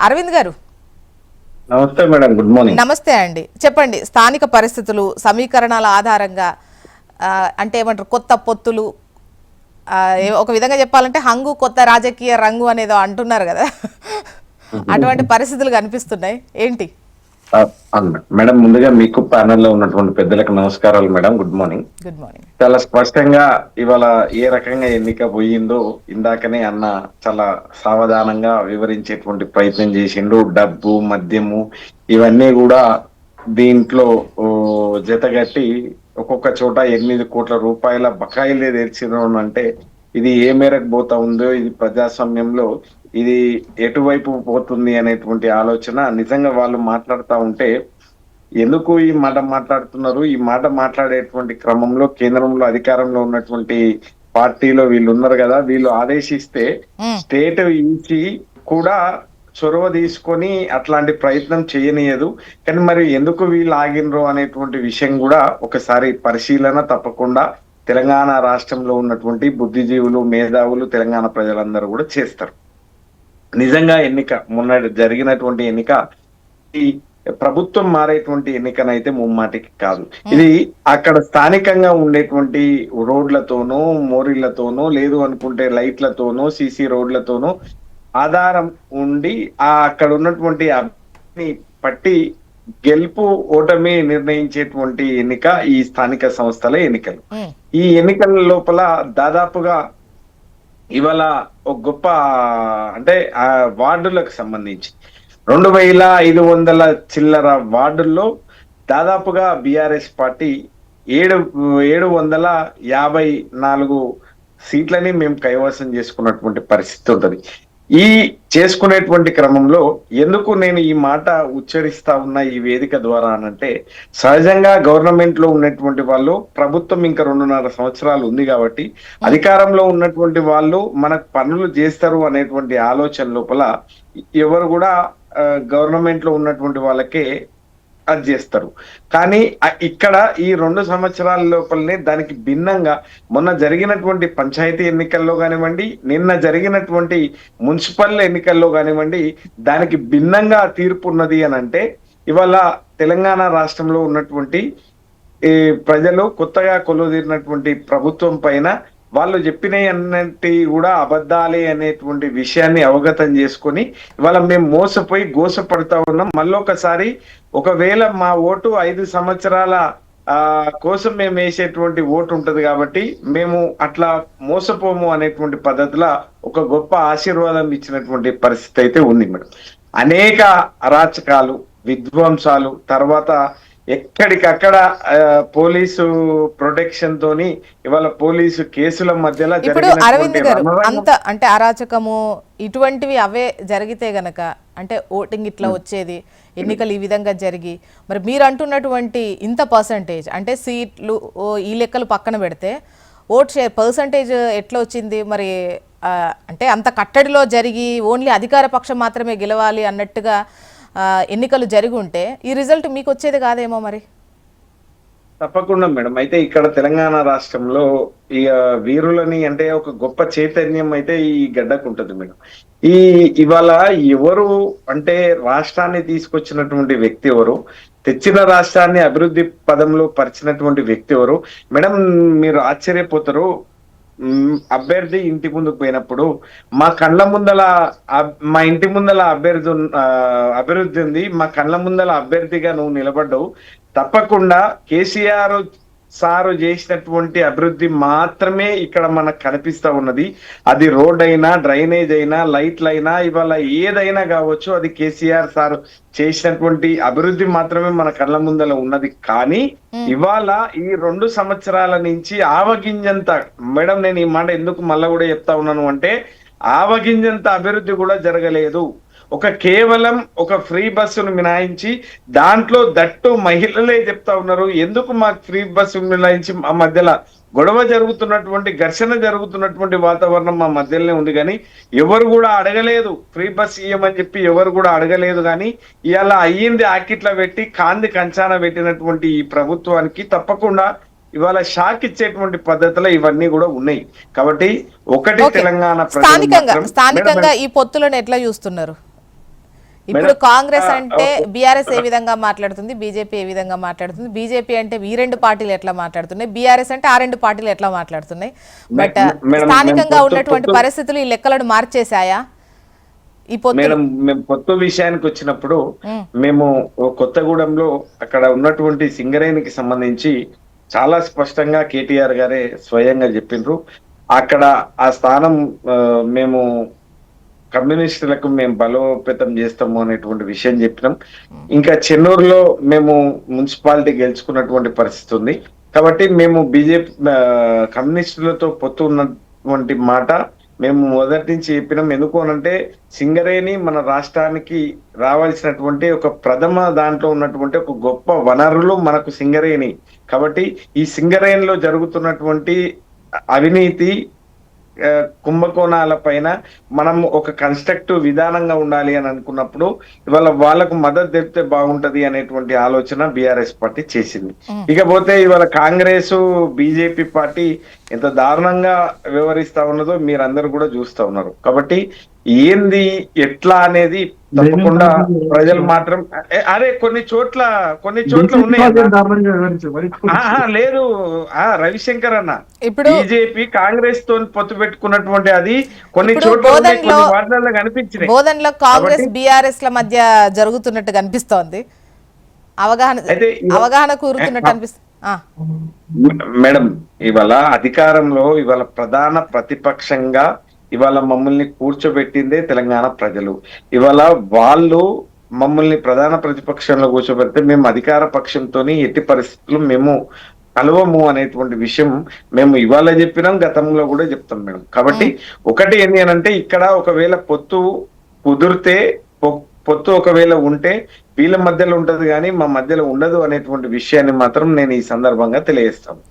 అరవింద్ గారు, నమస్తే madam, good morning. నమస్తే అండి. చెప్పండి, స్థానిక పరిస్థితులు సమీకరణాల ఆధారంగా అంటే ఏమంటారు, కొత్త పొత్తులు, ఒక విధంగా చెప్పాలంటే హంగు కొత్త రాజకీయ రంగు అనేదో అంటున్నారు కదా, అటువంటి పరిస్థితులు కనిపిస్తున్నాయి ఏంటి? మేడం, ముందుగా మీకు ప్యానెల్లో ఉన్నటువంటి పెద్దలకు నమస్కారాలు madam, good morning. Good morning. చాలా స్పష్టంగా ఇవాళ ఏ రకంగా ఎన్నిక పోయిందో ఇందాకనే అన్న చాలా సావధానంగా వివరించేటువంటి ప్రయత్నం చేసిండు. డబ్బు, మద్యము ఇవన్నీ కూడా దీంట్లో జతగట్టి ఒక్కొక్క చోట 8 కోట్ల రూపాయల బకాయిలే తెరిచినాం అంటే ఇది ఏ మేరకు పోతా ఉందో, ఇది ప్రజాస్వామ్యంలో ఇది ఎటువైపు పోతుంది అనేటువంటి ఆలోచన నిజంగా వాళ్ళు మాట్లాడుతూ ఉంటే ఎందుకు ఈ మాట మాట్లాడుతున్నారు, ఈ మాట మాట్లాడేటువంటి క్రమంలో కేంద్రంలో అధికారంలో ఉన్నటువంటి పార్టీలో వీళ్ళు ఉన్నారు కదా, వీళ్ళు ఆదేశిస్తే స్టేట్ ఇచ్చి కూడా చొరవ తీసుకొని అట్లాంటి ప్రయత్నం చేయనీయదు. కానీ మరి ఎందుకు వీళ్ళు ఆగినరు అనేటువంటి విషయం కూడా ఒకసారి పరిశీలన తప్పకుండా తెలంగాణ రాష్ట్రంలో ఉన్నటువంటి బుద్ధిజీవులు, మేధావులు, తెలంగాణ ప్రజలందరూ కూడా చేస్తారు. నిజంగా ఎన్నిక మొన్న జరిగినటువంటి ఎన్నిక ఈ ప్రభుత్వం మారేటువంటి ఎన్నికనైతే ముమ్మాటికి కాదు. ఇది అక్కడ స్థానికంగా ఉండేటువంటి రోడ్లతోనూ, మోరీళ్లతోనూ, లేదు అనుకుంటే లైట్లతోనూ, సీసీ రోడ్లతోనూ ఆధారం ఉండి అక్కడ ఉన్నటువంటి అభిని పట్టి గెలుపు ఓటమి నిర్ణయించేటువంటి ఎన్నిక ఈ స్థానిక సంస్థల ఎన్నికలు. ఈ ఎన్నికల లోపల దాదాపుగా ఇవాళ ఒక గొప్ప అంటే ఆ వార్డులకు సంబంధించి 2500 చిల్లర వార్డుల్లో దాదాపుగా బీఆర్ఎస్ పార్టీ 754 సీట్లని మేము కైవసం చేసుకున్నటువంటి పరిస్థితి ఉంటుంది. ఈ చేసుకునేటువంటి క్రమంలో ఎందుకు నేను ఈ మాట ఉచ్చరిస్తా ఉన్నా ఈ వేదిక ద్వారా అనంటే, సహజంగా గవర్నమెంట్ లో ఉన్నటువంటి వాళ్ళు, ప్రభుత్వం ఇంకా 2.5 సంవత్సరాలు ఉంది కాబట్టి అధికారంలో ఉన్నటువంటి వాళ్ళు మనకు పనులు చేస్తారు అనేటువంటి ఆలోచన లోపల ఎవరు కూడా గవర్నమెంట్ లో ఉన్నటువంటి వాళ్ళకే అది చేస్తారు. కానీ ఇక్కడ ఈ 2 సంవత్సరాల లోపలనే దానికి భిన్నంగా మొన్న జరిగినటువంటి పంచాయతీ ఎన్నికల్లో కానివ్వండి, నిన్న జరిగినటువంటి మున్సిపల్ ఎన్నికల్లో కానివ్వండి, దానికి భిన్నంగా తీర్పు ఉన్నది అని అంటే ఇవాళ తెలంగాణ రాష్ట్రంలో ఉన్నటువంటి ప్రజలు కొత్తగా కొలువుదీరినటువంటి ప్రభుత్వం పైన వాళ్ళు చెప్పినవి అన్నిటి కూడా అబద్ధాలే అనేటువంటి విషయాన్ని అవగతం చేసుకొని ఇవాళ మేము మోసపోయి గోసపడతా ఉన్నాం. మళ్ళొకసారి ఒకవేళ మా ఓటు 5 సంవత్సరాల కోసం మేము వేసేటువంటి ఓటు ఉంటది కాబట్టి మేము అట్లా మోసపోము అనేటువంటి పద్ధతిలో ఒక గొప్ప ఆశీర్వాదం ఇచ్చినటువంటి పరిస్థితి అయితే ఉంది మేడం. అనేక అరాచకాలు, విధ్వంసాలు, తర్వాత ఎక్కడికక్కడ పోలీసు ప్రొటెక్షన్ తోని ఇవాళ పోలీసు కేసుల మధ్యలో ఇప్పుడు అరవింద్ గారు, అంత అంటే అరాచకము ఇటువంటివి అవే జరిగితే గనక అంటే ఓటింగ్ ఇట్లా వచ్చేది, ఎన్నికలు ఈ విధంగా జరిగి మరి మీరు అంటున్నటువంటి ఇంత పర్సంటేజ్ అంటే సీట్లు ఈ లెక్కలు పక్కన పెడితే ఓట్ షేర్ పర్సంటేజ్ ఎట్లా వచ్చింది మరి? అంటే అంత కట్టడిలో జరిగి ఓన్లీ అధికార పక్షం మాత్రమే గెలవాలి అన్నట్టుగా ఎన్నికలు జరిగి ఉంటే ఈ రిజల్ట్ మీకు వచ్చేది కాదేమో మరి? తప్పకుండా మేడం. అయితే ఇక్కడ తెలంగాణ రాష్ట్రంలో ఈ వీరులని అంటే ఒక గొప్ప చైతన్యం అయితే ఈ గడ్డకు ఉంటుంది మేడం. ఇవాళ ఎవరు అంటే రాష్ట్రాన్ని తీసుకొచ్చినటువంటి వ్యక్తి ఎవరు, తెచ్చిన రాష్ట్రాన్ని అభివృద్ధి పదంలో పరిచినటువంటి వ్యక్తి ఎవరు మేడం? మీరు ఆశ్చర్యపోతారు. అభ్యర్థి ఇంటి ముందుకు పోయినప్పుడు మా ఇంటి ముందల అభివృద్ధి ఉంది, మా కళ్ళ ముందల అభ్యర్థిగా నువ్వు నిలబడ్డావు, తప్పకుండా కేసీఆర్ సారు చేసినటువంటి అభివృద్ధి మాత్రమే ఇక్కడ మనకు కనిపిస్తా ఉన్నది. అది రోడ్ అయినా, డ్రైనేజ్ అయినా, లైట్లు అయినా, ఇవాళ ఏదైనా కావచ్చు, అది కేసీఆర్ సారు చేసినటువంటి అభివృద్ధి మాత్రమే మన కళ్ళ ముందల ఉన్నది. కానీ ఇవాళ ఈ 2 సంవత్సరాల నుంచి ఆవగింజంత మేడం, నేను ఈ మాట ఎందుకు మళ్ళా కూడా చెప్తా ఉన్నాను అంటే, ఆవగింజంత అభివృద్ధి కూడా జరగలేదు. కేవలం ఒక ఫ్రీ బస్సును మినాయించి దాంట్లో దట్టు మహిళలే చెప్తా ఉన్నారు, ఎందుకు మాకు ఫ్రీ బస్సు మినాయించి మా మధ్యలో గొడవ జరుగుతున్నటువంటి, ఘర్షణ జరుగుతున్నటువంటి వాతావరణం మా మధ్యలోనే ఉంది. కానీ ఎవరు కూడా అడగలేదు, ఫ్రీ బస్ ఇయ్యమని చెప్పి ఎవరు కూడా అడగలేదు. కానీ ఇవాళ అయ్యింది ఆకిట్ల పెట్టి కాంది కంచాన పెట్టినటువంటి ఈ ప్రభుత్వానికి తప్పకుండా ఇవాళ షాక్ ఇచ్చేటువంటి పద్ధతిలో ఇవన్నీ కూడా ఉన్నాయి. కాబట్టి ఒకటి తెలంగాణ స్థానికంగా ఈ పొత్తులను ఎట్లా చూస్తున్నారు? ఇప్పుడు మేడం, కాంగ్రెస్ అంటే ఓకే. బీఆర్ఎస్ ఏ విధంగా మాట్లాడుతుంది, బీజేపీ ఏ విధంగా మాట్లాడుతుంది, బీజేపీ అంటే ఈ రెండు పార్టీలు ఎట్లా మాట్లాడుతున్నాయి, బీఆర్ఎస్ అంటే ఆ రెండు పార్టీలు ఎట్లా మాట్లాడుతున్నాయి. బట్ మేడం, స్థానికంగా ఉన్నటువంటి పరిస్థితులు ఈ లెక్కలను మార్చేశాయా ఈ పొత్తులు? మేడం, మేము పొత్తు విషయానికి వచ్చినప్పుడు ఉమ్, మేము కొత్తగూడెంలో అక్కడ ఉన్నటువంటి సింగరేణికి సంబంధించి చాలా స్పష్టంగా కేటీఆర్ గారే స్వయంగా చెప్పిండ్రు. అక్కడ ఆ స్థానం మేము కమ్యూనిస్టులకు మేము బలోపేతం చేస్తాము అనేటువంటి విషయం చెప్పినాం. ఇంకా చెన్నూరులో మేము మున్సిపాలిటీ గెలుచుకున్నటువంటి పరిస్థితి ఉంది. కాబట్టి మేము బీజేపీ కమ్యూనిస్టులతో పొత్తు ఉన్నటువంటి మాట మేము మొదటి నుంచి చెప్పినాం. ఎందుకు అనంటే సింగరేణి మన రాష్ట్రానికి రావాల్సినటువంటి ఒక ప్రథమ దాంట్లో ఉన్నటువంటి ఒక గొప్ప వనరులు మనకు సింగరేణి. కాబట్టి ఈ సింగరేణిలో జరుగుతున్నటువంటి అవినీతి కుంభకోణాల పైన మనం ఒక కన్స్ట్రక్టివ్ విధానంగా ఉండాలి అని అనుకున్నప్పుడు ఇవాళ వాళ్ళకు మద్దతు తెలిపితే బాగుంటది అనేటువంటి ఆలోచన బీఆర్ఎస్ పార్టీ చేసింది. ఇకపోతే ఇవాళ కాంగ్రెస్ బీజేపీ పార్టీ ఎంత దారుణంగా వ్యవహరిస్తా ఉన్నదో మీరందరూ కూడా చూస్తా ఉన్నారు. కాబట్టి ఏంది ఎట్లా అనేది తప్పకుండా ప్రజలు మాత్రం అరే కొన్ని చోట్ల ఉన్నాయి. లేదు రవిశంకర్ అన్న, ఇప్పుడు బీజేపీ కాంగ్రెస్ తో పొత్తు పెట్టుకున్నటువంటి అది కొన్ని ఇప్పుడు చోట్ల ఉన్నాయి, కొన్ని వార్తల్లో కనిపించినాయి. బోధనలో కాంగ్రెస్ బీఆర్ఎస్ ల మధ్య జరుగుతున్నట్టు కనిపిస్తోంది, అవగాహన కూరుతున్నట్టు అనిపిస్తుంది. మేడం, ఇవాళ అధికారంలో ఇవాళ ప్రధాన ప్రతిపక్షంగా ఇవాళ మమ్మల్ని కూర్చోబెట్టిందే తెలంగాణ ప్రజలు. ఇవాళ వాళ్ళు మమ్మల్ని ప్రధాన ప్రతిపక్షంలో కూర్చోబెడితే మేము అధికార పక్షంతోని ఎట్టి పరిస్థితులు మేము కలవము అనేటువంటి విషయం మేము ఇవాళ చెప్పినాం, గతంలో కూడా చెప్తాం మేడం. కాబట్టి ఒకటి ఏంటి అని అంటే ఇక్కడ ఒకవేళ పొత్తు కుదిరితే పొత్తు ఒకవేళ ఉంటే వీళ్ళ మధ్యలో ఉంటది కానీ మా మధ్యలో ఉండదు అనేటువంటి విషయాన్ని మాత్రం నేను ఈ సందర్భంగా తెలియజేస్తాను.